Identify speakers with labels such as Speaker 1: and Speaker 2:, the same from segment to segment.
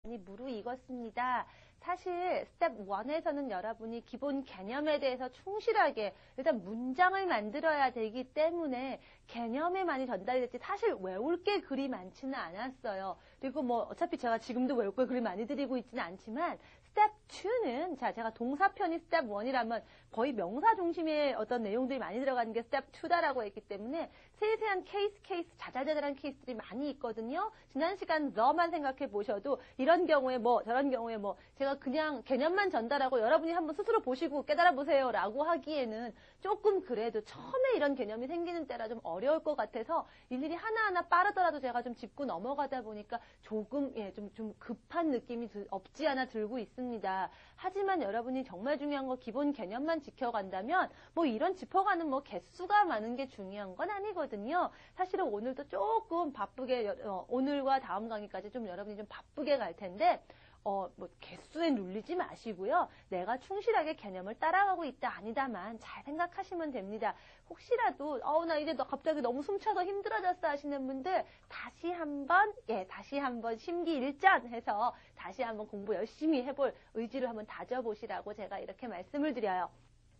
Speaker 1: 무르익었습니다. 사실 스텝 1에서는 여러분이 기본 개념에 대해서 충실하게 일단 문장을 만들어야 되기 때문에 개념에 많이 전달이 됐지 사실 외울 게 그리 많지는 않았어요. 그리고 뭐 어차피 제가 지금도 외울 걸 그리 많이 드리고 있지는 않지만 스텝 2는 제가 동사편이 스텝 1이라면 거의 명사 중심의 어떤 내용들이 많이 들어가는 게 스텝 2다라고 했기 때문에 세세한 케이스, 자잘자잘한 케이스들이 많이 있거든요. 지난 시간 the만 생각해 보셔도 이런 경우에 뭐 저런 경우에 뭐 제가 그냥 개념만 전달하고 여러분이 한번 스스로 보시고 깨달아 보세요 라고 하기에는 조금 그래도 처음에 이런 개념이 생기는 때라 좀 어려울 것 같아서 일일이 하나하나 빠르더라도 제가 좀 짚고 넘어가다 보니까 조금 좀 급한 느낌이 없지 않아 들고 있습니다. 하지만 여러분이 정말 중요한 거 기본 개념만 지켜간다면 뭐 이런 짚어가는 뭐 개수가 많은 게 중요한 건 아니거든요. 사실은 오늘도 조금 바쁘게 오늘과 다음 강의까지 좀 여러분이 좀 바쁘게 갈 텐데 뭐 개수에 눌리지 마시고요. 내가 충실하게 개념을 따라가고 있다 아니다만 잘 생각하시면 됩니다. 혹시라도 나 이제 갑자기 너무 숨차서 힘들어졌어 하시는 분들 다시 한번 심기일전해서 다시 한번 공부 열심히 해볼 의지를 한번 다져보시라고 제가 이렇게 말씀을 드려요.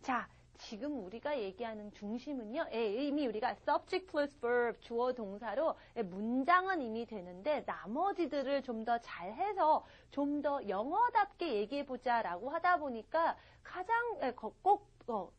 Speaker 1: 자, 지금 우리가 얘기하는 중심은요. 이미 우리가 subject plus verb 주어 동사로 문장은 이미 되는데 나머지들을 좀 더 잘해서 좀 더 영어답게 얘기해보자 라고 하다 보니까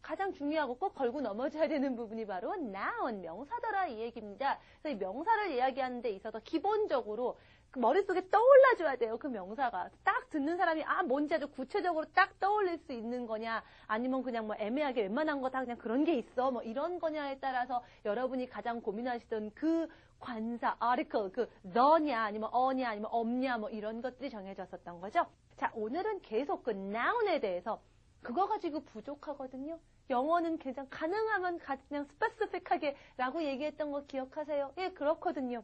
Speaker 1: 가장 중요하고 꼭 걸고 넘어져야 되는 부분이 바로 noun, 명사더라 이 얘기입니다. 그래서 이 명사를 이야기하는 데 있어서 기본적으로 그 머릿속에 떠올라줘야 돼요. 그 명사가. 딱 듣는 사람이 뭔지 아주 구체적으로 딱 떠올릴 수 있는 거냐 아니면 그냥 뭐 애매하게 웬만한 거 다 그냥 그런 게 있어 뭐 이런 거냐에 따라서 여러분이 가장 고민하시던 그 관사, article, 그 the냐 아니면 어냐 아니면 없냐 뭐 이런 것들이 정해졌었던 거죠. 자, 오늘은 계속 그 noun에 대해서 그거 가지고 부족하거든요. 영어는 그냥 가능하면 그냥 specific하게 라고 얘기했던 거 기억하세요? 예, 그렇거든요.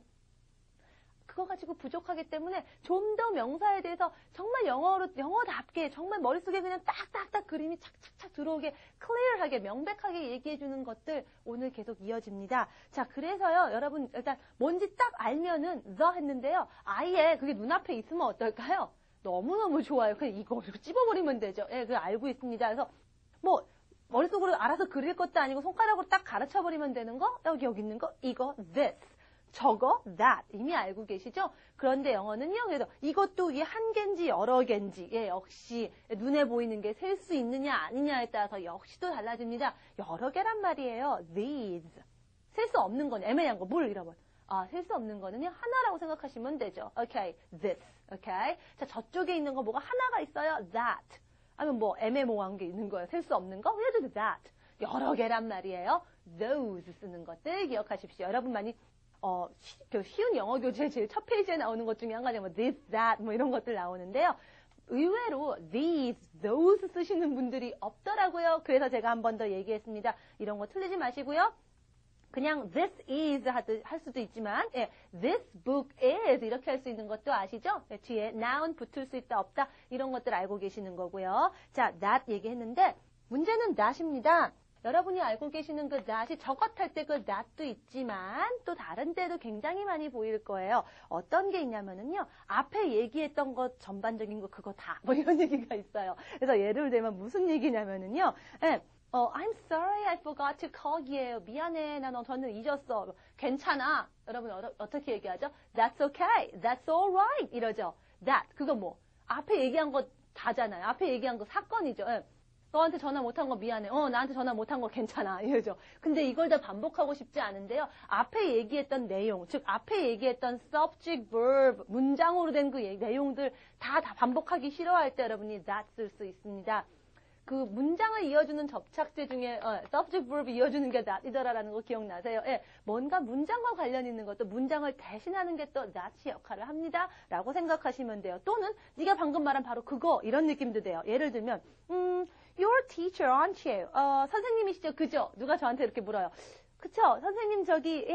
Speaker 1: 그거 가지고 부족하기 때문에 좀 더 명사에 대해서 정말 영어답게 정말 머릿속에 그냥 딱딱딱 그림이 착착착 들어오게 클리어하게 명백하게 얘기해주는 것들 오늘 계속 이어집니다. 자, 그래서요 여러분 일단 뭔지 딱 알면은 the 했는데요. 아예 그게 눈앞에 있으면 어떨까요? 너무너무 좋아요. 그냥 이거 찝어버리면 되죠. 예, 그거 알고 있습니다. 그래서 뭐 머릿속으로 알아서 그릴 것도 아니고 손가락으로 딱 가르쳐버리면 되는 거 여기 있는 거 이거 this 저거 that 이미 알고 계시죠? 그런데 영어는요. 그래서 이것도 이게 한 개인지 여러 개인지 역시 눈에 보이는 게 셀 수 있느냐 아니냐에 따라서 역시 또 달라집니다. 여러 개란 말이에요. these 셀 수 없는 거냐 애매한 거 뭘 잃어버려. 셀 수 없는 거는요. 하나라고 생각하시면 되죠. Okay, this. Okay. 자, 저쪽에 있는 거 뭐가 하나가 있어요. that. 아니면 뭐 애매모호한 게 있는 거예요. 셀 수 없는 거? 그래도 that. 여러 개란 말이에요. those 쓰는 것들 기억하십시오. 여러분 많이 쉬운 영어 교재 제일 첫 페이지에 나오는 것 중에 한 가지가 뭐 this, that 뭐 이런 것들 나오는데요. 의외로 these, those 쓰시는 분들이 없더라고요. 그래서 제가 한 번 더 얘기했습니다. 이런 거 틀리지 마시고요. 그냥 this is 할 수도 있지만 this book is 이렇게 할 수 있는 것도 아시죠? 뒤에 noun 붙을 수 있다 없다 이런 것들 알고 계시는 거고요. 자, that 얘기했는데 문제는 that입니다. 여러분이 알고 계시는 그 that이 저것 할 때 그 that도 있지만 또 다른 때도 굉장히 많이 보일 거예요. 어떤 게 있냐면은요. 앞에 얘기했던 것 전반적인 거 그거 다 뭐 이런 얘기가 있어요. 그래서 예를 들면 무슨 얘기냐면은요. I'm sorry I forgot to call you. 미안해. 나 너 전화 잊었어. 괜찮아. 여러분 어떻게 얘기하죠? That's okay. That's alright. 이러죠. That. 그거 뭐 앞에 얘기한 거 다잖아요. 앞에 얘기한 거 사건이죠. 너한테 전화 못한 거 미안해. 나한테 전화 못한 거 괜찮아. 이러죠. 근데 이걸 다 반복하고 싶지 않은데요. 앞에 얘기했던 내용, 즉 앞에 얘기했던 subject, verb, 문장으로 된 그 내용들 다 반복하기 싫어할 때 여러분이 that 쓸 수 있습니다. 그 문장을 이어주는 접착제 중에 subject, verb 이어주는 게 that이더라라는 거 기억나세요? 뭔가 문장과 관련 있는 것도 문장을 대신하는 게 또 that이 역할을 합니다. 라고 생각하시면 돼요. 또는 네가 방금 말한 바로 그거 이런 느낌도 돼요. 예를 들면 You're a teacher, aren't you? 선생님이시죠? 그죠? 누가 저한테 이렇게 물어요. 그쵸? 선생님 저기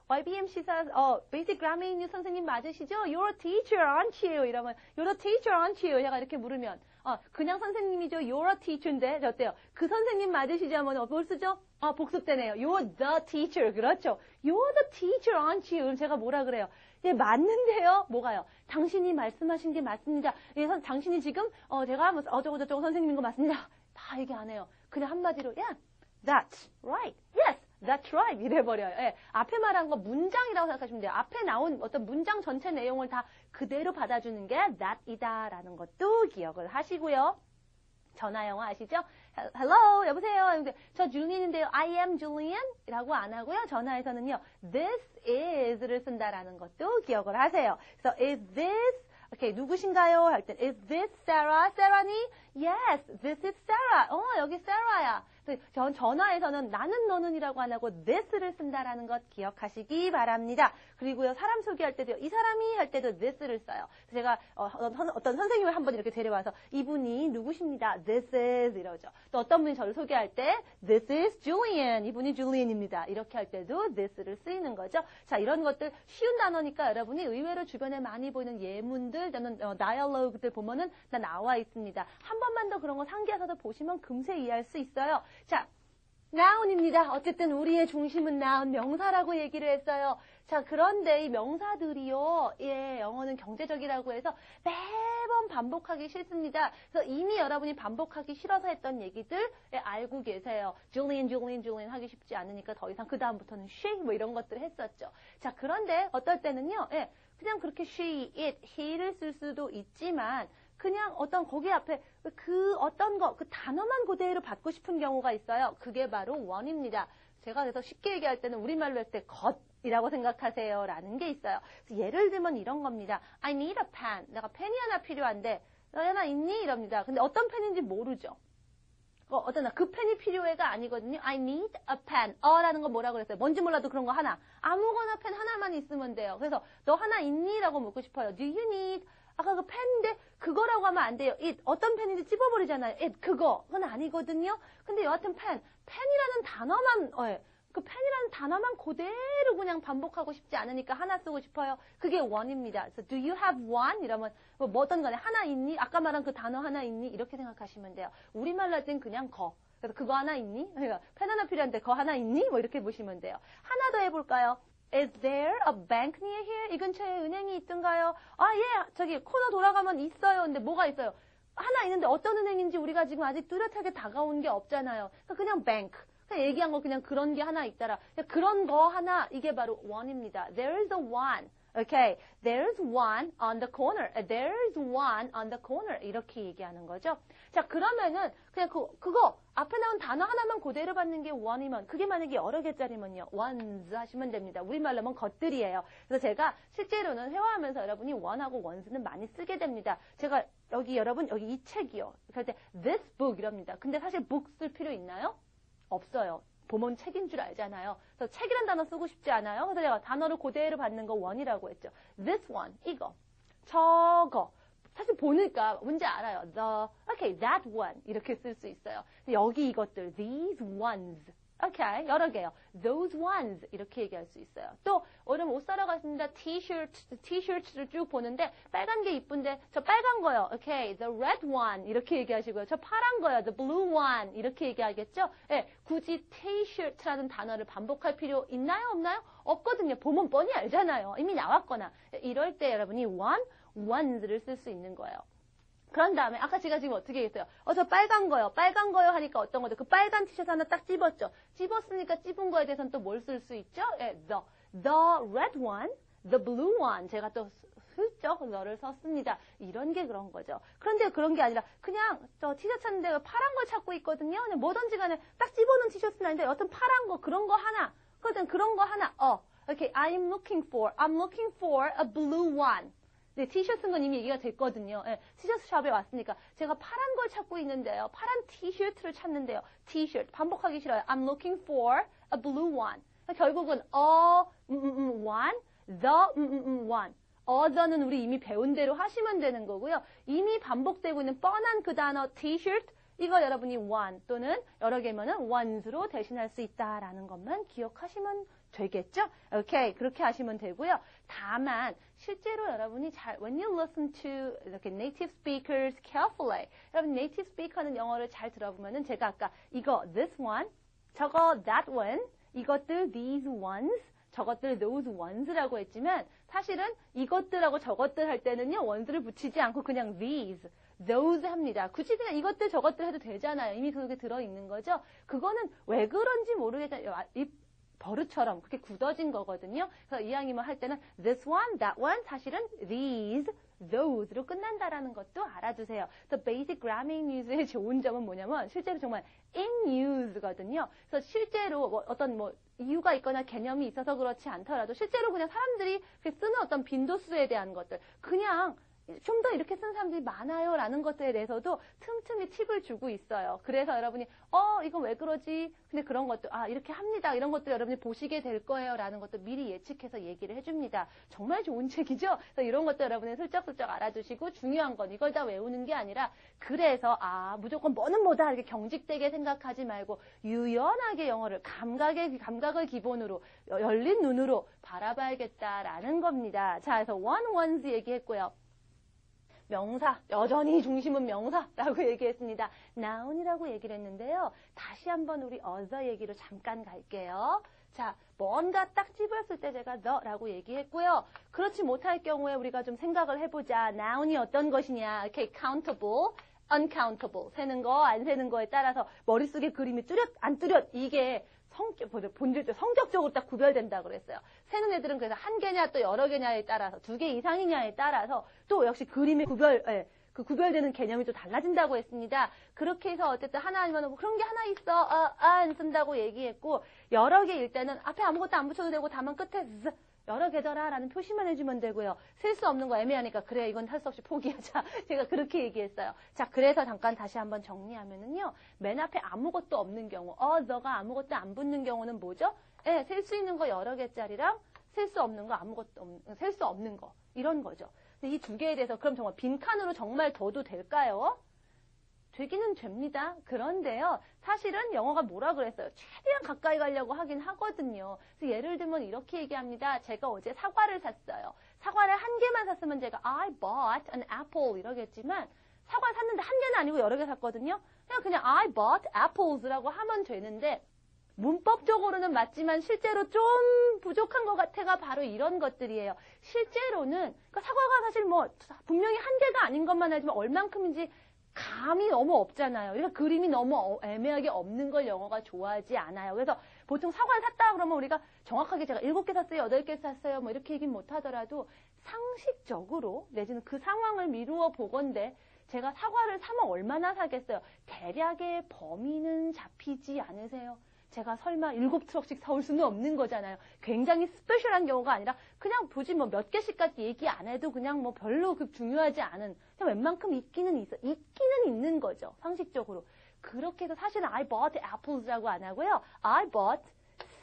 Speaker 1: YBM 시사 Basic Grammar English 선생님 맞으시죠? You're a teacher, aren't you? 이러면 You're a teacher, aren't you? 제가 이렇게 물으면 그냥 선생님이죠. You're a teacher인데 어때요? 그 선생님 맞으시죠? 하면 뭘 쓰죠? 복습되네요. You're the teacher. 그렇죠. You're the teacher, aren't you? 그럼 제가 뭐라 그래요? 예, 맞는데요. 뭐가요? 당신이 말씀하신 게 맞습니다. 예, 당신이 지금 제가 뭐 어쩌고저쩌고 선생님인 거 맞습니다. 다 얘기 안 해요. 그냥 한마디로 yeah, that's right. Yes, that's right. 이래버려요. 예, 앞에 말한 거 문장이라고 생각하시면 돼요. 앞에 나온 어떤 문장 전체 내용을 다 그대로 받아주는 게 that이다 라는 것도 기억을 하시고요. 전화 영어 아시죠? Hello, 여보세요. 저 줄리엔인데요. I am Julian 이라고 안 하고요. 전화에서는요. This is를 쓴다라는 것도 기억을 하세요. 그래서 is this, okay, 누구신가요? 할 때 is this Sarah? Sarah니? Yes, this is Sarah. 여기 Sarah야. 전화에서는 나는 너는이라고 안 하고 this를 쓴다라는 것 기억하시기 바랍니다. 그리고요, 사람 소개할 때도요, 이 사람이 할 때도 this를 써요. 제가 어떤 선생님을 한번 이렇게 데려와서 이분이 누구십니다. This is 이러죠. 또 어떤 분이 저를 소개할 때 This is Julian. 이분이 Julian입니다. 이렇게 할 때도 this를 쓰이는 거죠. 자, 이런 것들 쉬운 단어니까 여러분이 의외로 주변에 많이 보이는 예문들, 또는 다이얼로그들 보면은 다 나와 있습니다. 한 번만 더 그런 거 상기하셔서 보시면 금세 이해할 수 있어요. 자, noun입니다. 어쨌든 우리의 중심은 noun, 명사라고 얘기를 했어요. 자, 그런데 이 명사들이요, 예, 영어는 경제적이라고 해서 매번 반복하기 싫습니다. 그래서 이미 여러분이 반복하기 싫어서 했던 얘기들 알고 계세요. Julian, Julian, Julian 하기 쉽지 않으니까 더 이상 그 다음부터는 she 뭐 이런 것들 했었죠. 자, 그런데 어떨 때는요, 예, 그냥 그렇게 she, it, he를 쓸 수도 있지만 그냥 어떤 거기 앞에 그 어떤 거, 그 단어만 그대로 받고 싶은 경우가 있어요. 그게 바로 one입니다. 제가 그래서 쉽게 얘기할 때는 우리말로 할 때 겉이라고 생각하세요 라는 게 있어요. 그래서 예를 들면 이런 겁니다. I need a pen. 내가 펜이 하나 필요한데 너 하나 있니? 이럽니다. 근데 어떤 펜인지 모르죠. 그 펜이 필요해가 아니거든요. I need a pen. 라는 거 뭐라고 그랬어요? 뭔지 몰라도 그런 거 하나. 아무거나 펜 하나만 있으면 돼요. 그래서 너 하나 있니? 라고 묻고 싶어요. Do you need? 아까 그 펜인데 그거라고 하면 안 돼요. it. 어떤 펜인지 찝어버리잖아요. it. 그건 아니거든요. 근데 여하튼 펜이라는 단어만, 그 펜이라는 단어만 그대로 그냥 반복하고 싶지 않으니까 하나 쓰고 싶어요. 그게 one입니다. 그래서 do you have one? 이러면 뭐든 간에 하나 있니? 아까 말한 그 단어 하나 있니? 이렇게 생각하시면 돼요. 우리말로 할 땐 그냥 그래서 그거 하나 있니? 펜 하나 필요한데 그거 하나 있니? 뭐 이렇게 보시면 돼요. 하나 더 해볼까요? Is there a bank near here? 이 근처에 은행이 있던가요? 예, 저기 코너 돌아가면 있어요. 근데 뭐가 있어요? 하나 있는데 어떤 은행인지 우리가 지금 아직 뚜렷하게 다가온 게 없잖아요. 그냥 bank. 그냥 얘기한 거 그냥 그런 게 하나 있더라. 그런 거 하나, 이게 바로 one입니다. There is a one. Okay, there's one on the corner. There's one on the corner. 이렇게 얘기하는 거죠. 자, 그러면은 그냥 그거 앞에 나온 단어 하나만 그대로 받는 게 one이면 그게 만약에 여러 개짜리면요. ones 하시면 됩니다. 우리말로 하면 것들이에요. 그래서 제가 실제로는 회화하면서 여러분이 one하고 ones는 많이 쓰게 됩니다. 제가 여러분 여기 이 책이요. 그럴 때 this book 이럽니다. 근데 사실 book 쓸 필요 있나요? 없어요. 보면 책인 줄 알잖아요. 그래서 책이란 단어 쓰고 싶지 않아요. 그래서 제가 단어를 그대로 받는 거 one이라고 했죠. This one, 이거, 저거. 사실 보니까 뭔지 알아요. Okay, that one 이렇게 쓸 수 있어요. 여기 이것들, these ones. Okay, 여러 개요. Those ones 이렇게 얘기할 수 있어요. 또 오늘 옷 사러 갔습니다. T-shirts를 쭉 보는데 빨간 게 이쁜데 저 빨간 거요. Okay, the red one 이렇게 얘기하시고요. 저 파란 거요. The blue one 이렇게 얘기하겠죠. 네, 굳이 T-shirt라는 단어를 반복할 필요 있나요? 없나요? 없거든요. 보면 뻔히 알잖아요. 이미 나왔거나. 이럴 때 여러분이 ones를 쓸 수 있는 거예요. 그런 다음에 아까 제가 지금 어떻게 했어요? 저 빨간 거요. 빨간 거요 하니까 어떤 거죠? 그 빨간 티셔츠 하나 딱 찝었죠. 찝었으니까 찝은 거에 대해서는 또 뭘 쓸 수 있죠? The red one, the blue one. 제가 또 슬쩍 너를 썼습니다. 이런 게 그런 거죠. 그런데 그런 게 아니라 그냥 저 티셔츠인데 파란 걸 찾고 있거든요. 그냥 뭐든지 간에 딱 찝어놓은 티셔츠는 아닌데 어떤 파란 거 그런 거 하나. 그런 거 하나. Okay, I'm looking for a blue one. 네, 티셔츠인 건 이미 얘기가 됐거든요. 네, 티셔츠 샵에 왔으니까 제가 파란 걸 찾고 있는데요. 파란 티셔츠를 찾는데요. 티셔츠 반복하기 싫어요. I'm looking for a blue one. 결국은 one, the one. the는 우리 이미 배운 대로 하시면 되는 거고요. 이미 반복되고 있는 뻔한 그 단어 티셔츠 이거 여러분이 one 또는 여러 개면은 ones로 대신할 수 있다라는 것만 기억하시면 되겠죠? 오케이, 그렇게 하시면 되고요. 다만 실제로 여러분이 when you listen to 이렇게 native speakers carefully, 여러분 native speaker는 영어를 잘 들어보면은 제가 아까 이거 this one, 저거 that one, 이것들 these ones, 저것들 those ones라고 했지만 사실은 이것들하고 저것들 할 때는요 ones를 붙이지 않고 그냥 these, those 합니다. 굳이 그냥 이것들 저것들 해도 되잖아요. 이미 그게 들어있는 거죠. 그거는 왜 그런지 모르겠어요. 이 버릇처럼 그렇게 굳어진 거거든요. 그래서 이왕이면 할 때는 this one, that one 사실은 these, those로 끝난다라는 것도 알아두세요. The basic grammar in use의 좋은 점은 뭐냐면 실제로 정말 in use거든요. 그래서 실제로 어떤 이유가 있거나 개념이 있어서 그렇지 않더라도 실제로 그냥 사람들이 쓰는 어떤 빈도수에 대한 것들 그냥 좀 더 이렇게 쓰는 사람들이 많아요 라는 것들에 대해서도 틈틈이 팁을 주고 있어요. 그래서 여러분이 이건 왜 그러지? 근데 그런 것도 이렇게 합니다. 이런 것들 여러분이 보시게 될 거예요 라는 것도 미리 예측해서 얘기를 해줍니다. 정말 좋은 책이죠? 그래서 이런 것도 여러분이 슬쩍슬쩍 알아두시고 중요한 건 이걸 다 외우는 게 아니라 그래서 무조건 뭐는 뭐다 이렇게 경직되게 생각하지 말고 유연하게 영어를 감각을 기본으로 열린 눈으로 바라봐야겠다라는 겁니다. 자, 그래서 ones 얘기했고요. 명사, 여전히 중심은 명사라고 얘기했습니다. noun이라고 얘기를 했는데요. 다시 한번 우리 other 얘기로 잠깐 갈게요. 자, 뭔가 딱 집었을 때 제가 the라고 얘기했고요. 그렇지 못할 경우에 우리가 좀 생각을 해보자. noun이 어떤 것이냐. 이렇게 countable, uncountable. 세는 거, 안 세는 거에 따라서 머릿속에 그림이 뚜렷, 안 뚜렷. 이게 성격적으로 딱 구별된다고 그랬어요. 세는 애들은 그래서 한 개냐 또 여러 개냐에 따라서 2개 이상이냐에 따라서 또 역시 그림의 구별되는 개념이 또 달라진다고 했습니다. 그렇게 해서 어쨌든 하나 아니면 그런 게 하나 있어 안 쓴다고 얘기했고 여러 개일 때는 앞에 아무것도 안 붙여도 되고 다만 끝에 여러 개더라 라는 표시만 해주면 되고요. 셀 수 없는 거 애매하니까 그래 이건 할 수 없이 포기하자. 제가 그렇게 얘기했어요. 자, 그래서 잠깐 다시 한번 정리하면은요. 맨 앞에 아무것도 없는 경우 너가 아무것도 안 붙는 경우는 뭐죠? 셀 수 있는 거 여러 개짜리랑 셀 수 없는 거 셀 수 없는 거 이런 거죠. 이 두 개에 대해서 그럼 정말 빈칸으로 정말 둬도 될까요? 되기는 됩니다. 그런데요. 사실은 영어가 뭐라 그랬어요? 최대한 가까이 가려고 하긴 하거든요. 그래서 예를 들면 이렇게 얘기합니다. 제가 어제 사과를 샀어요. 사과를 한 개만 샀으면 제가 I bought an apple 이러겠지만 사과를 샀는데 한 개는 아니고 여러 개 샀거든요. 그냥 I bought apples라고 하면 되는데 문법적으로는 맞지만 실제로 좀 부족한 것 같아가 바로 이런 것들이에요. 실제로는 그러니까 사과가 사실 분명히 한 개가 아닌 것만 알지만 얼만큼인지 감이 너무 없잖아요. 그러니까 그림이 너무 애매하게 없는 걸 영어가 좋아하지 않아요. 그래서 보통 사과를 샀다 그러면 우리가 정확하게 제가 7개 샀어요, 8개 샀어요, 이렇게 얘기는 못하더라도 상식적으로 내지는 그 상황을 미루어 보건대 제가 사과를 사면 얼마나 사겠어요? 대략의 범위는 잡히지 않으세요? 제가 설마 7트럭씩 사올 수는 없는 거잖아요. 굉장히 스페셜한 경우가 아니라 그냥 굳이 몇 개씩까지 얘기 안 해도 그냥 별로 중요하지 않은 그냥 웬만큼 있기는 있는 거죠. 상식적으로. 그렇게 해서 사실은 I bought apples라고 안 하고요. I bought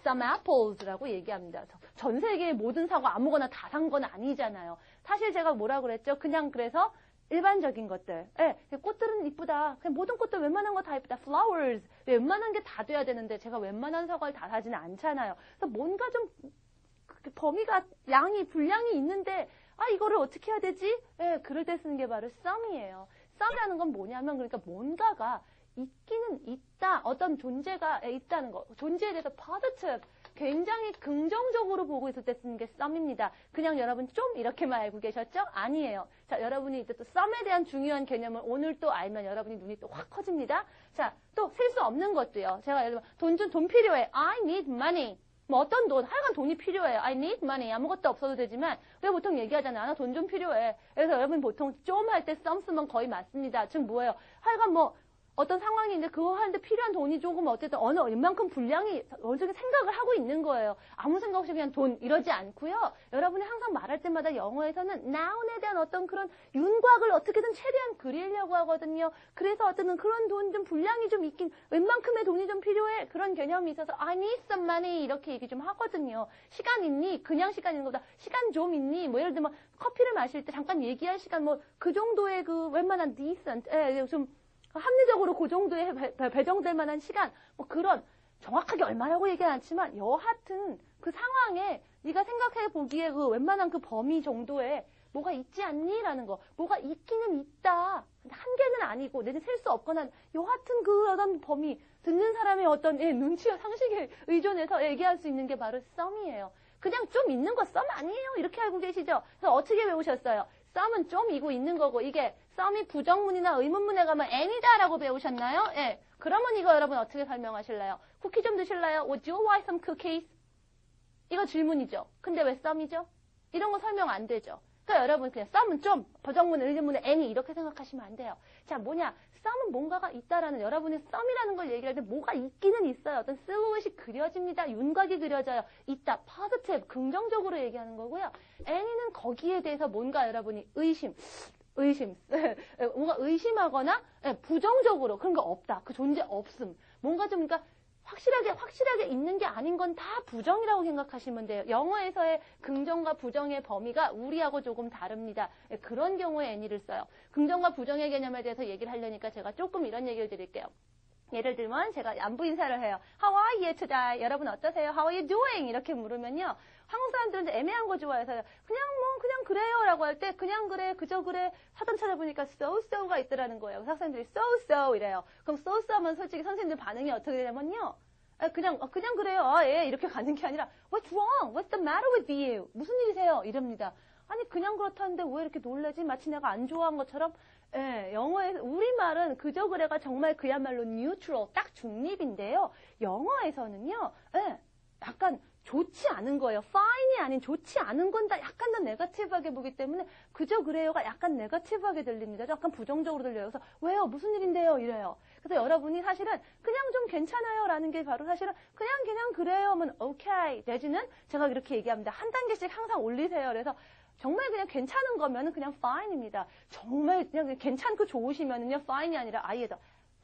Speaker 1: some apples라고 얘기합니다. 전 세계의 모든 사과 아무거나 다 산 건 아니잖아요. 사실 제가 뭐라 그랬죠? 그냥 그래서 일반적인 것들. 꽃들은 이쁘다. 그냥 모든 꽃들 웬만한 거 다 이쁘다. flowers. 웬만한 게 다 돼야 되는데 제가 웬만한 사과를 다 사지는 않잖아요. 그래서 뭔가 좀 범위가 분량이 있는데 이거를 어떻게 해야 되지? 그럴 때 쓰는 게 바로 some이에요. some이라는 건 뭐냐면 그러니까 뭔가가 있기는 있다. 어떤 존재가 있다는 거. 존재에 대해서 positive. 굉장히 긍정적으로 보고 있을 때 쓰는 게 some입니다. 그냥 여러분 좀 이렇게만 알고 계셨죠? 아니에요. 자, 여러분이 이제 또 some에 대한 중요한 개념을 오늘 또 알면 여러분이 눈이 또 확 커집니다. 자, 또 셀 수 없는 것도요. 제가 예를 들면 돈 필요해. I need money. 어떤 돈, 하여간 돈이 필요해요. I need money. 아무것도 없어도 되지만 왜 보통 얘기하잖아요. 나 돈 좀 필요해. 그래서 여러분 보통 좀 할 때 some 쓰면 거의 맞습니다. 즉 뭐예요? 하여간 어떤 상황인데 그거 하는데 필요한 돈이 조금 어쨌든 얼만큼 분량이 어느 정도 생각을 하고 있는 거예요. 아무 생각 없이 그냥 돈 이러지 않고요. 여러분이 항상 말할 때마다 영어에서는 noun에 대한 어떤 그런 윤곽을 어떻게든 최대한 그리려고 하거든요. 그래서 어떤 그런 돈 좀 분량이 좀 있긴 웬만큼의 돈이 좀 필요해. 그런 개념이 있어서 I need some money 이렇게 얘기 좀 하거든요. 시간 있니? 그냥 시간 있는 것보다 시간 좀 있니? 예를 들면 커피를 마실 때 잠깐 얘기할 시간 그 정도의 그 웬만한 decent 좀 합리적으로 그 정도에 배정될 만한 시간, 그런 정확하게 얼마라고 얘기는 않지만 여하튼 그 상황에 네가 생각해 보기에 그 웬만한 그 범위 정도에 뭐가 있지 않니? 라는 거. 뭐가 있기는 있다. 한 개는 아니고 내지 셀 수 없거나 여하튼 그 어떤 범위 듣는 사람의 어떤 눈치와 상식에 의존해서 얘기할 수 있는 게 바로 some이에요. 그냥 좀 있는 거 썸 아니에요. 이렇게 알고 계시죠? 그래서 어떻게 배우셨어요? 썸은 좀이고 있는 거고 이게 썸이 부정문이나 의문문에 가면 any다라고 배우셨나요? 예. 그러면 이거 여러분 어떻게 설명하실래요? 쿠키 좀 드실래요? Would you like some cookies? 이거 질문이죠. 근데 왜 썸이죠? 이런 거 설명 안 되죠. 그러니까 여러분 그냥 썸은 좀 부정문, 의문문에 any 이렇게 생각하시면 안 돼요. 자, 뭐냐? 썸은 뭔가가 있다라는 여러분의 썸이라는 걸 얘기할 때 뭐가 있기는 있어요. 어떤 실루엣이 그려집니다. 윤곽이 그려져요. 있다. positive, 긍정적으로 얘기하는 거고요. any는 거기에 대해서 뭔가 여러분이 의심, 뭔가 의심하거나 부정적으로 그런 거 없다. 그 존재 없음. 뭔가 좀 그러니까 확실하게 있는 게 아닌 건 다 부정이라고 생각하시면 돼요. 영어에서의 긍정과 부정의 범위가 우리하고 조금 다릅니다. 그런 경우에 any를 써요. 긍정과 부정의 개념에 대해서 얘기를 하려니까 제가 조금 이런 얘기를 드릴게요. 예를 들면 제가 안부 인사를 해요. How are you today? 여러분 어떠세요? How are you doing? 이렇게 물으면요. 한국 사람들은 애매한 거 좋아해서 그냥 그래요 라고 할 때 그냥 그래, 그저 그래 사전 찾아보니까 so-so가 있더라는 거예요. 학생들이 so-so 이래요. 그럼 so-so 하면 솔직히 선생님들 반응이 어떻게 되냐면요. 그냥 그래요. 예, 이렇게 가는 게 아니라 What's wrong? What's the matter with you? 무슨 일이세요? 이럽니다. 아니 그냥 그렇다는데 왜 이렇게 놀라지? 마치 내가 안 좋아한 것처럼. 예, 영어에서 우리말은 그저 그래가 정말 그야말로 neutral, 딱 중립인데요. 영어에서는요. 예, 약간 좋지 않은 거예요. fine이 아닌 좋지 않은 건 다 약간 더 네거티브하게 보기 때문에 그저 그래요가 약간 네거티브하게 들립니다. 약간 부정적으로 들려요. 그래서 왜요? 무슨 일인데요? 이래요. 그래서 여러분이 사실은 그냥 좀 괜찮아요 라는 게 바로 사실은 그냥 그래요 하면 오케이 내지는 제가 이렇게 얘기합니다. 한 단계씩 항상 올리세요. 그래서 정말 그냥 괜찮은 거면은 그냥 fine입니다. 정말 그냥 괜찮고 좋으시면은요 fine이 아니라 아예서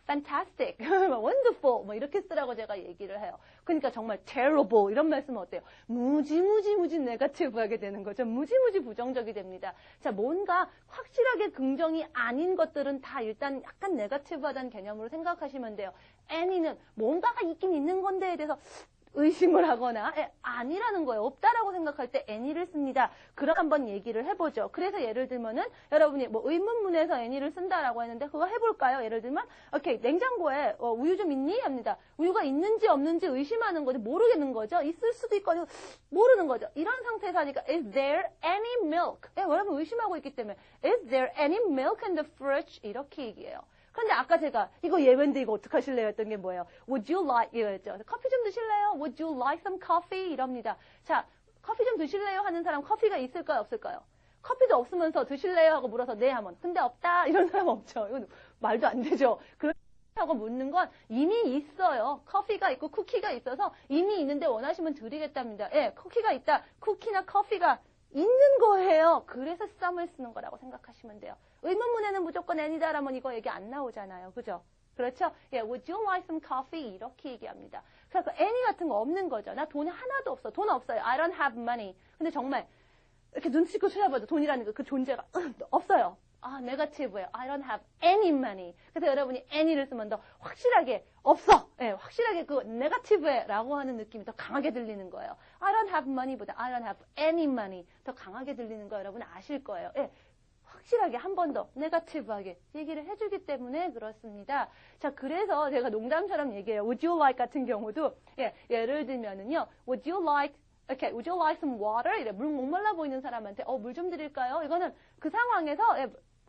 Speaker 1: fantastic, wonderful 뭐 이렇게 쓰라고 제가 얘기를 해요. 그러니까 정말 terrible 이런 말씀은 어때요? 무지 네거티브하게 되는 거죠. 무지 부정적이 됩니다. 자, 뭔가 확실하게 긍정이 아닌 것들은 다 일단 약간 네거티브하다는 개념으로 생각하시면 돼요. any는 뭔가가 있긴 있는 건데에 대해서 의심을 하거나 아니라는 거예요. 없다라고 생각할 때 any를 씁니다. 그럼 한번 얘기를 해보죠. 그래서 예를 들면은 여러분이 뭐 의문문에서 any를 쓴다라고 했는데 그거 해볼까요? 예를 들면 오케이 냉장고에 우유 좀 있니? 합니다. 우유가 있는지 없는지 의심하는 거죠. 모르겠는 거죠. 있을 수도 있고 아니고 모르는 거죠. 이런 상태에서 하니까 is there any milk? 여러분 의심하고 있기 때문에 is there any milk in the fridge? 이렇게 얘기해요. 그런데 아까 제가 이거 예외인데 이거 어떡하실래요? 했던 게 뭐예요? Would you like 이거였죠. 커피 좀 드실래요? Would you like some coffee? 이럽니다. 자, 커피 좀 드실래요? 하는 사람 커피가 있을까요? 없을까요? 커피도 없으면서 드실래요? 하고 물어서 네 하면 근데 없다 이런 사람 없죠. 이건 말도 안 되죠. 그렇다고 묻는 건 이미 있어요. 커피가 있고 쿠키가 있어서 이미 있는데 원하시면 드리겠답니다. 예, 쿠키가 있다. 쿠키나 커피가 있는 거예요. 그래서 썸을 쓰는 거라고 생각하시면 돼요. 의문문에는 무조건 any다라면 이거 얘기 안 나오잖아요. 그죠? 그렇죠? 예, would you like some coffee? 이렇게 얘기합니다. 그래서 any 같은 거 없는 거죠. 나 돈이 하나도 없어. 돈 없어요. I don't have money. 근데 정말 이렇게 눈 찍고 쳐다봐도 돈이라는 그 존재가 없어요. 네거티브예요. I don't have any money. 그래서 여러분이 any를 쓰면 더 확실하게 없어. 예, 확실하게 그 네거티브라고 하는 느낌이 더 강하게 들리는 거예요. I don't have money보다 I don't have any money 더 강하게 들리는 거 여러분 아실 거예요. 예, 확실하게 한 번 더 네거티브하게 얘기를 해주기 때문에 그렇습니다. 자, 그래서 제가 농담처럼 얘기해요. Would you like 같은 경우도 예를 들면은요. Would you like would you like some water? 이래 물 목말라 보이는 사람한테 물 좀 드릴까요? 이거는 그 상황에서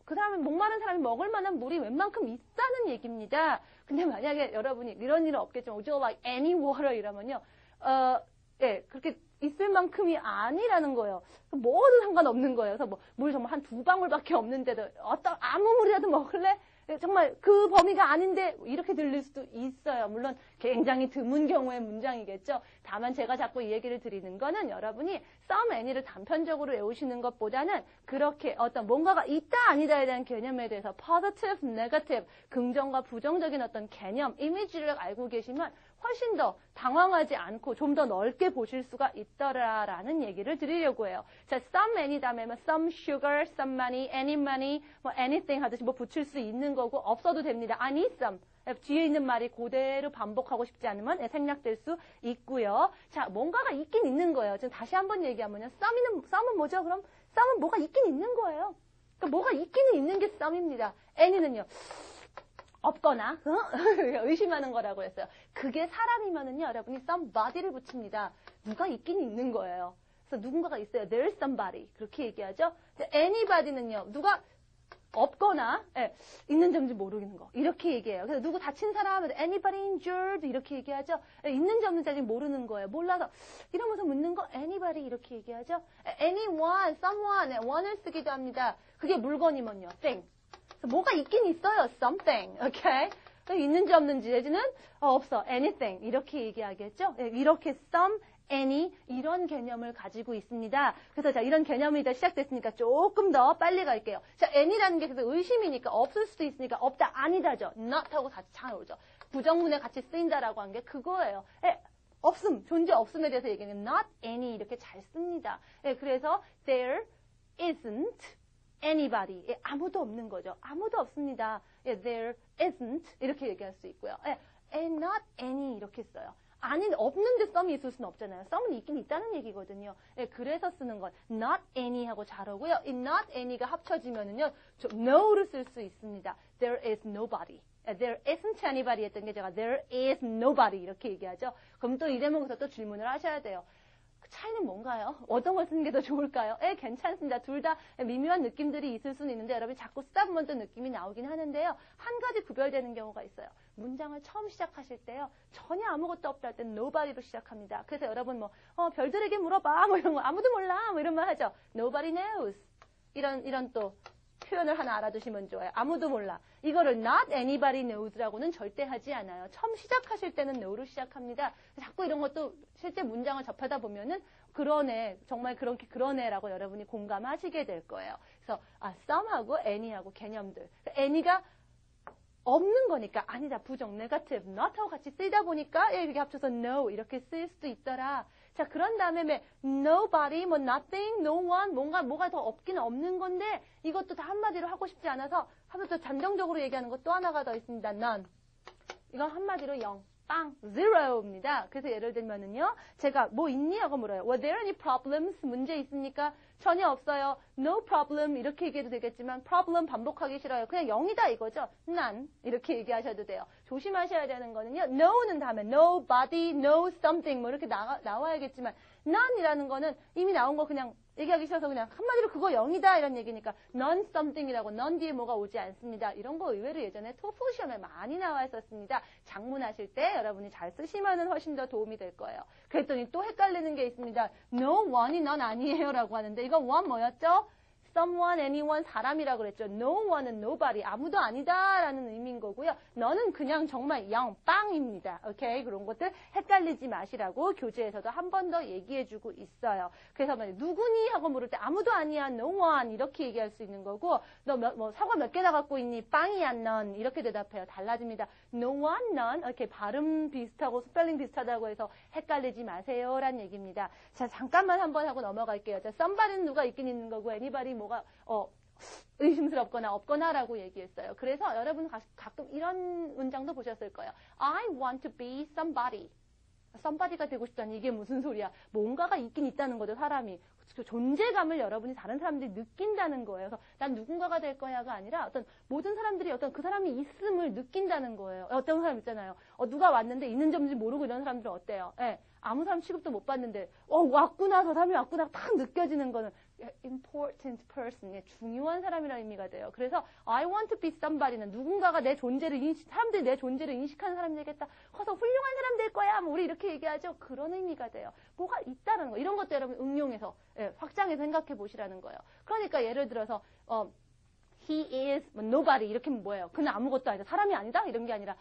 Speaker 1: 그 사람이 목마른 사람이 먹을 만한 물이 웬만큼 있다는 얘기입니다. 근데 만약에 여러분이 이런 일은 없겠지만 would you like any water? 이러면요. 그렇게 있을 만큼이 아니라는 거예요. 뭐든 상관없는 거예요. 그래서 물 정말 한 2방울밖에 없는데도 아무 물이라도 먹을래? 정말 그 범위가 아닌데 이렇게 들릴 수도 있어요. 물론 굉장히 드문 경우의 문장이겠죠. 다만 제가 자꾸 이 얘기를 드리는 거는 여러분이 some any를 단편적으로 외우시는 것보다는 그렇게 어떤 뭔가가 있다 아니다에 대한 개념에 대해서 positive, negative, 긍정과 부정적인 어떤 개념, 이미지를 알고 계시면 훨씬 더 당황하지 않고 좀 더 넓게 보실 수가 있더라라는 얘기를 드리려고 해요. 자, some any 다음에 some sugar, some money, any money, anything 하듯이 붙일 수 있는 거고 없어도 됩니다. I need some. 뒤에 있는 말이 그대로 반복하고 싶지 않으면 생략될 수 있고요. 자, 뭔가가 있긴 있는 거예요. 지금 다시 한번 얘기하면요. some은 뭐죠? 그럼 some은 뭐가 있긴 있는 거예요. 그러니까 뭐가 있기는 있는 게 some입니다. any는요. 없거나 의심하는 거라고 했어요. 그게 사람이면은요, 여러분이 somebody를 붙입니다. 누가 있긴 있는 거예요. 그래서 누군가가 있어요. There's somebody. 그렇게 얘기하죠. anybody는요. 누가 없거나 있는 점인지 모르는 거. 이렇게 얘기해요. 그래서 누구 다친 사람, anybody injured 이렇게 얘기하죠. 있는지 없는지 모르는 거예요. 몰라서 이러면서 묻는 거 anybody 이렇게 얘기하죠. anyone, someone, one을 쓰기도 합니다. 그게 물건이면요. thing. 그래서 뭐가 있긴 있어요. something. Okay? 있는지 없는지 내지는 없어. anything 이렇게 얘기하겠죠. 이렇게 some, any 이런 개념을 가지고 있습니다. 그래서 자 이런 개념이 다 시작됐으니까 조금 더 빨리 갈게요. 자 any라는 게 그래서 의심이니까 없을 수도 있으니까 없다 아니다죠. not 하고 같이 나오죠. 부정문에 같이 쓰인다라고 한 게 그거예요. 없음 존재 없음에 대해서 얘기하는 not any 이렇게 잘 씁니다. 그래서 there isn't anybody 아무도 없는 거죠. 아무도 없습니다. there isn't 이렇게 얘기할 수 있고요. not any 이렇게 써요. 아니 없는데 썸이 있을 수는 없잖아요. 썸은 있긴 있다는 얘기거든요. 그래서 쓰는 건 not any 하고 잘 오고요. 이 not any가 합쳐지면은요, no를 쓸 수 있습니다. There is nobody. There isn't anybody 했던 게 제가 there is nobody 이렇게 얘기하죠. 그럼 또 이 대목에서 또 질문을 하셔야 돼요. 차이는 뭔가요? 어떤 걸 쓰는 게 더 좋을까요? 괜찮습니다. 둘 다 미묘한 느낌들이 있을 수는 있는데 여러분이 자꾸 쓰다 보면 또 느낌이 나오긴 하는데요. 한 가지 구별되는 경우가 있어요. 문장을 처음 시작하실 때요. 전혀 아무것도 없다 할 때는 nobody로 시작합니다. 그래서 여러분 별들에게 물어봐 이런 거 아무도 몰라 이런 말 하죠. Nobody knows. 이런 또 표현을 하나 알아두시면 좋아요. 아무도 몰라. 이거를 not anybody knows라고는 절대 하지 않아요. 처음 시작하실 때는 no로 시작합니다. 자꾸 이런 것도 실제 문장을 접하다 보면은 그러네, 정말 그러네라고 여러분이 공감하시게 될 거예요. 그래서 some하고 any하고 개념들. any가 없는 거니까 아니다, 부정, negative, not하고 같이 쓰이다 보니까 이렇게 합쳐서 no 이렇게 쓰일 수도 있더라. 자, 그런 다음에 nobody, nothing, no one, 뭐가 더 없긴 없는 건데 이것도 다 한마디로 하고 싶지 않아서 하면 또 잠정적으로 얘기하는 것 또 하나가 더 있습니다. none. 이건 한마디로 0, 빵, zero입니다. 그래서 예를 들면은요, 제가 뭐 있니? 하고 물어요. Were there any problems? 문제 있습니까? 전혀 없어요. No problem 이렇게 얘기해도 되겠지만 problem 반복하기 싫어요. 그냥 0이다 이거죠. none 이렇게 얘기하셔도 돼요. 조심하셔야 되는 거는요. no는 다음에 nobody, no something 뭐 이렇게 나와야겠지만 none이라는 거는 이미 나온 거 그냥 얘기하기 싫어서 그냥 한마디로 그거 0이다 이런 얘기니까 none something이라고 none 뒤에 뭐가 오지 않습니다. 이런 거 의외로 예전에 토플 시험에 많이 나와 있었습니다. 작문하실 때 여러분이 잘 쓰시면 훨씬 더 도움이 될 거예요. 그랬더니 또 헷갈리는 게 있습니다. No one이 넌 아니에요 라고 하는데 이거 one 뭐였죠? someone, anyone, 사람이라고 그랬죠. No one은 nobody, 아무도 아니다라는 의미인 거고요. 너는 그냥 정말 0, 빵입니다. 오케이? 그런 것들 헷갈리지 마시라고 교재에서도 한 번 더 얘기해주고 있어요. 그래서 누구니? 하고 물을 때 아무도 아니야, no one 이렇게 얘기할 수 있는 거고 너 사과 몇 개나 갖고 있니? 빵이야, 넌 이렇게 대답해요. 달라집니다. No one, none 이렇게 발음 비슷하고 스펠링 비슷하다고 해서 헷갈리지 마세요라는 얘기입니다. 자, 잠깐만 한번 하고 넘어갈게요. 자, somebody는 누가 있긴 있는 거고 anybody 뭐가 의심스럽거나 없거나라고 얘기했어요. 그래서 여러분 가끔 이런 문장도 보셨을 거예요. I want to be somebody. somebody가 되고 싶다니 이게 무슨 소리야. 뭔가가 있긴 있다는 거죠, 사람이. 그 존재감을 여러분이 다른 사람들이 느낀다는 거예요. 그래서 난 누군가가 될 거야가 아니라 어떤 모든 사람들이 어떤 그 사람이 있음을 느낀다는 거예요. 어떤 사람 있잖아요. 누가 왔는데 있는 점인지 모르고 이런 사람들은 어때요? 아무 사람 취급도 못 받는데 왔구나, 저 사람이 왔구나 딱 느껴지는 거는 important person, 중요한 사람이라는 의미가 돼요. 그래서 I want to be somebody는 누군가가 내 존재를 사람들이 내 존재를 인식하는 사람이 되겠다. 커서 훌륭한 사람 될 거야. 뭐 우리 이렇게 얘기하죠. 그런 의미가 돼요. 뭐가 있다는 거. 이런 것도 여러분 응용해서 확장해서 생각해 보시라는 거예요. 그러니까 예를 들어서 he is nobody 이렇게 하면 뭐예요? 그는 아무것도 아니다. 사람이 아니다? 이런 게 아니라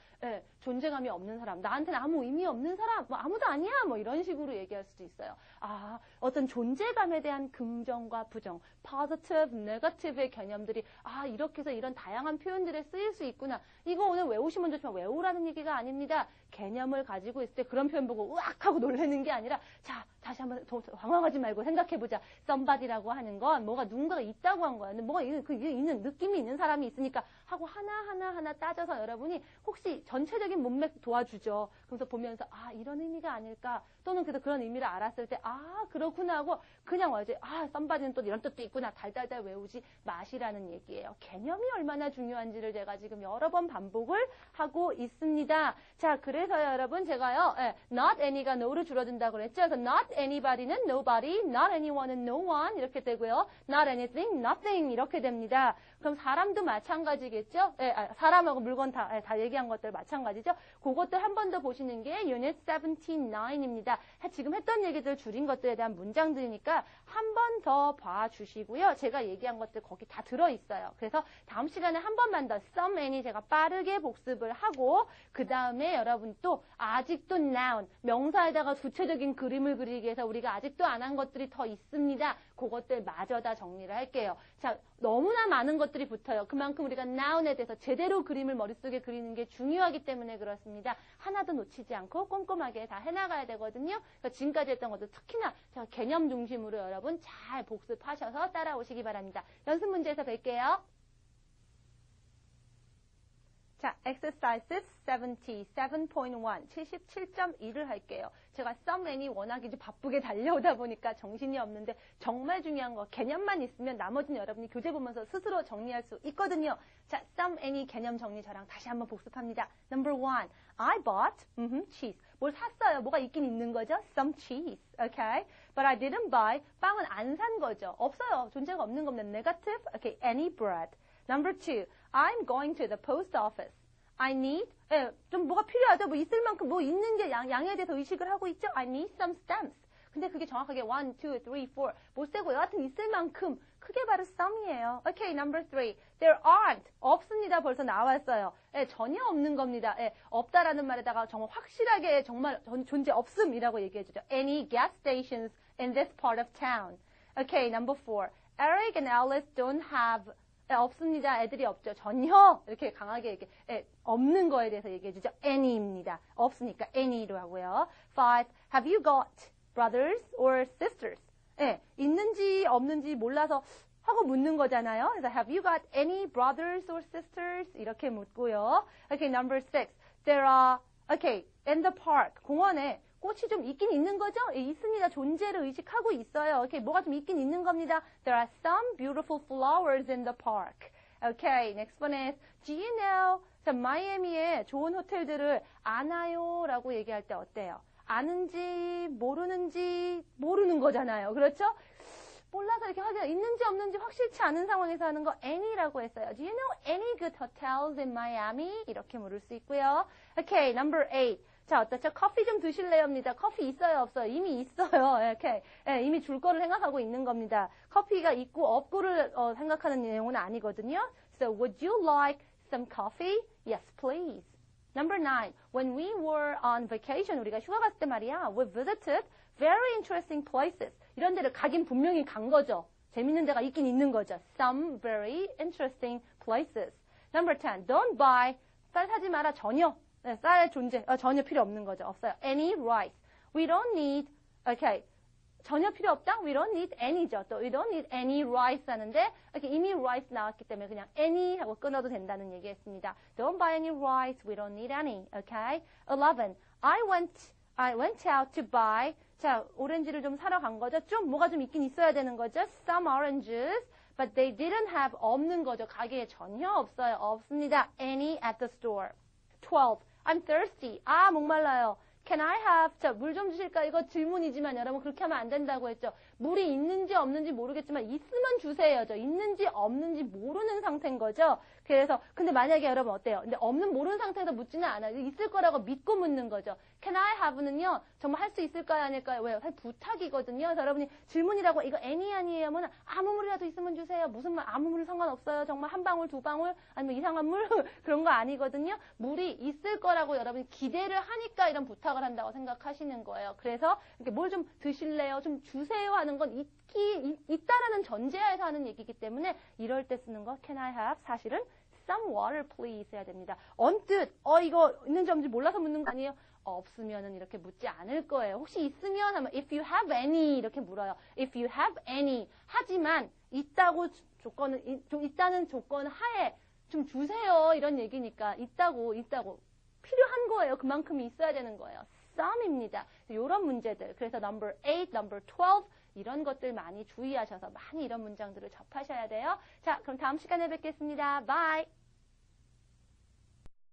Speaker 1: 존재감이 없는 사람, 나한테는 아무 의미 없는 사람, 아무도 아니야 뭐 이런 식으로 얘기할 수도 있어요. 어떤 존재감에 대한 긍정과 부정, positive, negative의 개념들이 이렇게 해서 이런 다양한 표현들에 쓰일 수 있구나. 이거 오늘 외우시면 좋지만 외우라는 얘기가 아닙니다. 개념을 가지고 있을 때 그런 표현 보고 으악 하고 놀라는 게 아니라 자, 다시 한번 당황하지 말고 생각해보자. somebody라고 하는 건 뭐가 누군가가 있다고 한 거야. 근데 뭐가 있는 느낌이 있는 사람이 있으니까 하고 하나 따져서 여러분이 혹시 전체적인 문맥 도와주죠. 그래서 보면서 이런 의미가 아닐까. 또는 그래서 그런 의미를 알았을 때 그렇구나 하고 그냥 와야지. somebody는 또 이런 뜻도 있구나. 달달달 외우지 마시라는 얘기예요. 개념이 얼마나 중요한지를 제가 지금 여러 번 반복을 하고 있습니다. 자, 그래서요 여러분 제가요 not any가 no를 줄어든다고 그랬죠. 그래서 not anybody는 nobody, not anyone은 no one 이렇게 되고요. not anything, nothing 이렇게 됩니다. 그럼 사람도 마찬가지겠죠? 사람하고 물건 다 얘기한 것들 마찬가지죠? 그것들 한 번 더 보시는 게 Unit 79입니다. 지금 했던 얘기들 줄인 것들에 대한 문장들이니까 한 번 더 봐주시고요. 제가 얘기한 것들 거기 다 들어있어요. 그래서 다음 시간에 한 번만 더 some, any 제가 빠르게 복습을 하고 그 다음에 여러분 또 아직도 noun, 명사에다가 구체적인 그림을 그리기 위해서 우리가 아직도 안 한 것들이 더 있습니다. 그것들 마저 다 정리를 할게요. 자, 너무나 많은 것들이 붙어요. 그만큼 우리가 noun에 대해서 제대로 그림을 머릿속에 그리는 게 중요하기 때문에 그렇습니다. 하나도 놓치지 않고 꼼꼼하게 다 해나가야 되거든요. 그러니까 지금까지 했던 것도 특히나 제가 개념 중심으로 여러분 잘 복습하셔서 따라오시기 바랍니다. 연습 문제에서 뵐게요. 자, exercises 77.1, 77.1을 할게요. 제가 some, any 워낙에 바쁘게 달려오다 보니까 정신이 없는데 정말 중요한 거 개념만 있으면 나머지는 여러분이 교재 보면서 스스로 정리할 수 있거든요. 자, some, any 개념 정리 저랑 다시 한번 복습합니다. Number 1, I bought cheese. 뭘 샀어요. 뭐가 있긴 있는 거죠. Some cheese. Okay? But I didn't buy. 빵은 안 산 거죠. 없어요. 존재가 없는 겁니다. Negative. Okay, any bread. Number 2, I'm going to the post office. I need, 좀 뭐가 필요하죠? 뭐 있을 만큼 뭐 있는지 양에 대해서 의식을 하고 있죠? I need some stamps. 근데 그게 정확하게 1, 2, 3, 4 못 세고 여하튼 있을 만큼 그게 바로 some이에요. Okay, number 3. There aren't. 없습니다. 벌써 나왔어요. 전혀 없는 겁니다. 없다라는 말에다가 정말 확실하게 정말 존재 없음이라고 얘기해주죠. Any gas stations in this part of town. Okay, number 4. Eric and Alice don't have 없습니다. 애들이 없죠. 전혀 이렇게 강하게 이렇게 없는 거에 대해서 얘기해주죠. any입니다. 없으니까 any로 하고요. 5. Have you got brothers or sisters? 있는지 없는지 몰라서 하고 묻는 거잖아요. 그래서 have you got any brothers or sisters? 이렇게 묻고요. Okay, number 6. There are, okay, in the park, 공원에 꽃이 좀 있긴 있는 거죠? 있습니다. 존재를 의식하고 있어요. Okay, 뭐가 좀 있긴 있는 겁니다. There are some beautiful flowers in the park. Okay, next one is, do you know? 자, 마이애미에 좋은 호텔들을 아나요? 라고 얘기할 때 어때요? 아는지, 모르는지, 모르는 거잖아요. 그렇죠? 몰라서 이렇게 하기가 있는지 없는지 확실치 않은 상황에서 하는 거 any라고 했어요. Do you know any good hotels in Miami? 이렇게 물을 수 있고요. Okay, number 8. 자, 어떻죠? 커피 좀 드실래요입니다. 커피 있어요, 없어요? 이미 있어요. 이렇게 이미 줄 거를 생각하고 있는 겁니다. 커피가 있고 없고를 생각하는 내용은 아니거든요. So, would you like some coffee? Yes, please. Number 9. When we were on vacation, 우리가 휴가 갔을 때 말이야, we visited very interesting places. 이런 데를 가긴 분명히 간 거죠. 재밌는 데가 있긴 있는 거죠. Some very interesting places. Number 10. Don't buy. 쌀 사지 마라. 전혀. 쌀의 존재. 전혀 필요 없는 거죠. 없어요. Any rice. We don't need. Okay. 전혀 필요 없다? We don't need any죠. 또 we don't need any rice 하는데 이렇게 이미 rice 나왔기 때문에 그냥 any 하고 끊어도 된다는 얘기했습니다. Don't buy any rice. We don't need any. Okay. 11. I went out to buy. 자, 오렌지를 좀 사러 간 거죠. 좀 뭐가 좀 있긴 있어야 되는 거죠. Some oranges, but they didn't have 없는 거죠. 가게에 전혀 없어요. 없습니다. Any at the store. 12. I'm thirsty. 아, 목말라요. Can I have, 자, 물 좀 주실까? 이거 질문이지만 여러분 그렇게 하면 안 된다고 했죠. 물이 있는지 없는지 모르겠지만 있으면 주세요죠. 있는지 없는지 모르는 상태인 거죠. 그래서 근데 만약에 여러분 어때요? 근데 없는 모르는 상태에서 묻지는 않아요. 있을 거라고 믿고 묻는 거죠. Can I have는요. 정말 할 수 있을까요? 아닐까요? 왜요? 사실 부탁이거든요. 그래서 여러분이 질문이라고 이거 any 아니에요? 하면 아무 물이라도 있으면 주세요. 무슨 말 아무 물 상관없어요. 정말 한 방울 두 방울 아니면 이상한 물 그런 거 아니거든요. 물이 있을 거라고 여러분이 기대를 하니까 이런 부탁을 한다고 생각하시는 거예요. 그래서 이렇게 뭘 좀 드실래요? 좀 주세요 하는 건 있다라는 전제하에서 하는 얘기이기 때문에 이럴 때 쓰는 거 can I have 사실은 some water please 해야 됩니다. 언뜻 이거 있는지 없는지 몰라서 묻는 거 아니에요? 없으면은 이렇게 묻지 않을 거예요. 혹시 있으면 하면 if you have any 이렇게 물어요. If you have any 하지만 있다고 조건은 좀 있다는 조건 하에 좀 주세요 이런 얘기니까 있다고 필요한 거예요. 그만큼이 있어야 되는 거예요. some입니다. 이런 문제들. 그래서 number 8, number 12 이런 것들 많이 주의하셔서 많이 이런 문장들을 접하셔야 돼요. 자, 그럼 다음 시간에 뵙겠습니다. Bye.